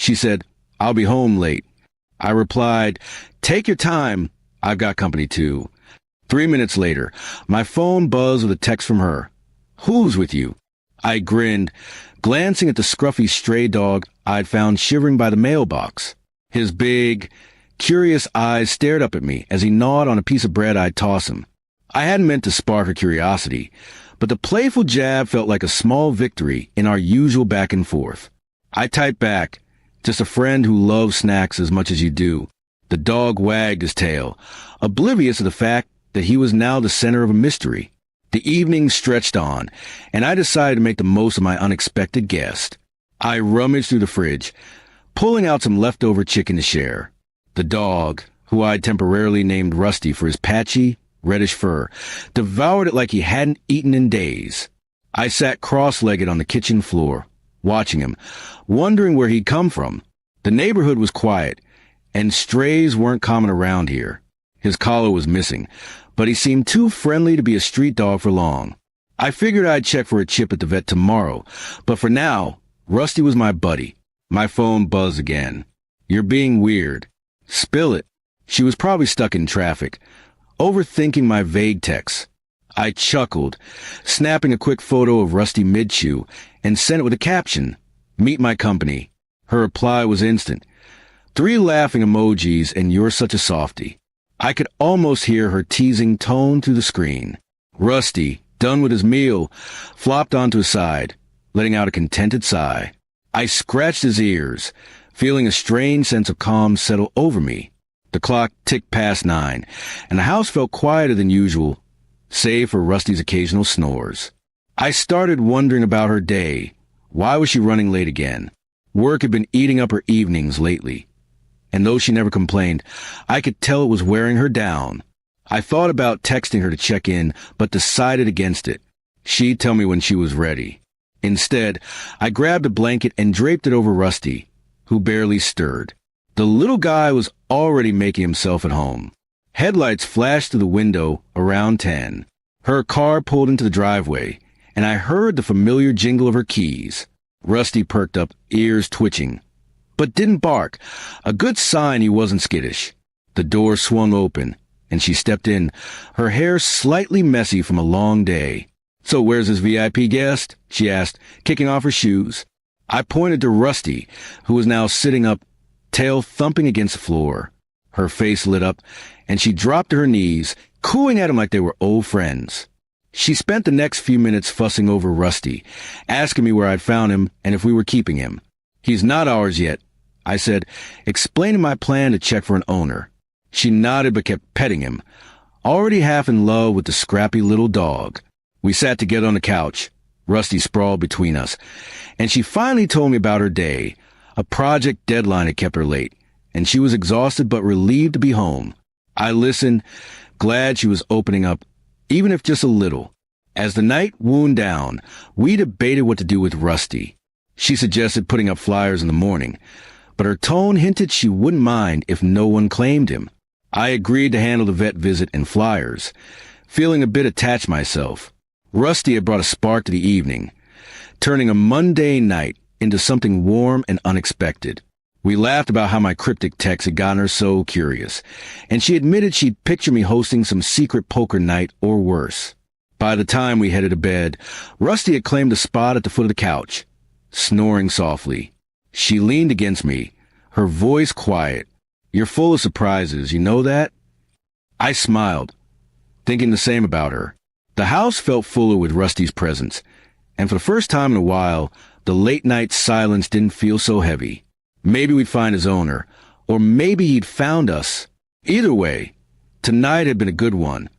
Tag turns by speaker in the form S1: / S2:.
S1: She said, "I'll be home late." I replied, "Take your time. I've got company too." 3 minutes later, my phone buzzed with a text from her. "Who's with you?" I grinned, glancing at the scruffy stray dog I'd found shivering by the mailbox. His big, curious eyes stared up at me as he gnawed on a piece of bread I'd toss him. I hadn't meant to spark her curiosity, but the playful jab felt like a small victory in our usual back and forth. I typed back, "Just a friend who loves snacks as much as you do." The dog wagged his tail, oblivious of the fact that he was now the center of a mystery. The evening stretched on, and I decided to make the most of my unexpected guest. I rummaged through the fridge, pulling out some leftover chicken to share. The dog, who I'd temporarily named Rusty for his patchy, reddish fur, devoured it like he hadn't eaten in days. I sat cross-legged on the kitchen floor, watching him, wondering where he'd come from. The neighborhood was quiet, and strays weren't common around here. His collar was missing, but he seemed too friendly to be a street dog for long. I figured I'd check for a chip at the vet tomorrow, but for now, Rusty was my buddy. My phone buzzed again. "You're being weird." "Spill it." She was probably stuck in traffic, overthinking my vague texts. I chuckled, snapping a quick photo of Rusty mid-chew, and sent it with a caption, "Meet my company." Her reply was instant. 3 laughing emojis and "You're such a softie." I could almost hear her teasing tone through the screen. Rusty, done with his meal, flopped onto his side, letting out a contented sigh. I scratched his ears, feeling a strange sense of calm settle over me. The clock ticked past 9, and the house felt quieter than usual, save for Rusty's occasional snores. I started wondering about her day. Why was she running late again? Work had been eating up her evenings lately, and though she never complained, I could tell it was wearing her down. I thought about texting her to check in, but decided against it. She'd tell me when she was ready. Instead, I grabbed a blanket and draped it over Rusty, who barely stirred. The little guy was already making himself at home. Headlights flashed through the window around 10. Her car pulled into the driveway, and I heard the familiar jingle of her keys. Rusty perked up, ears twitching, but didn't bark, a good sign he wasn't skittish. The door swung open, and she stepped in, her hair slightly messy from a long day. "So where's this VIP guest?" she asked, kicking off her shoes. I pointed to Rusty, who was now sitting up, tail thumping against the floor. Her face lit up, and she dropped to her knees, cooing at him like they were old friends. She spent the next few minutes fussing over Rusty, asking me where I'd found him and if we were keeping him. "He's not ours yet," I said, explaining my plan to check for an owner. She nodded but kept petting him, already half in love with the scrappy little dog. We sat together on the couch, Rusty sprawled between us, and she finally told me about her day. A project deadline had kept her late, and she was exhausted but relieved to be home. I listened, glad she was opening up, even if just a little. As the night wound down, we debated what to do with Rusty. She suggested putting up flyers in the morning, but her tone hinted she wouldn't mind if no one claimed him. I agreed to handle the vet visit and flyers, feeling a bit attached myself. Rusty had brought a spark to the evening, turning a mundane night into something warm and unexpected. We laughed about how my cryptic text had gotten her so curious, and she admitted she'd picture me hosting some secret poker night or worse. By the time we headed to bed, Rusty had claimed a spot at the foot of the couch, snoring softly. She leaned against me, her voice quiet. "You're full of surprises, you know that?" I smiled, thinking the same about her. The house felt fuller with Rusty's presence, and for the first time in a while, the late-night silence didn't feel so heavy. Maybe we'd find his owner, or maybe he'd found us. Either way, tonight had been a good one.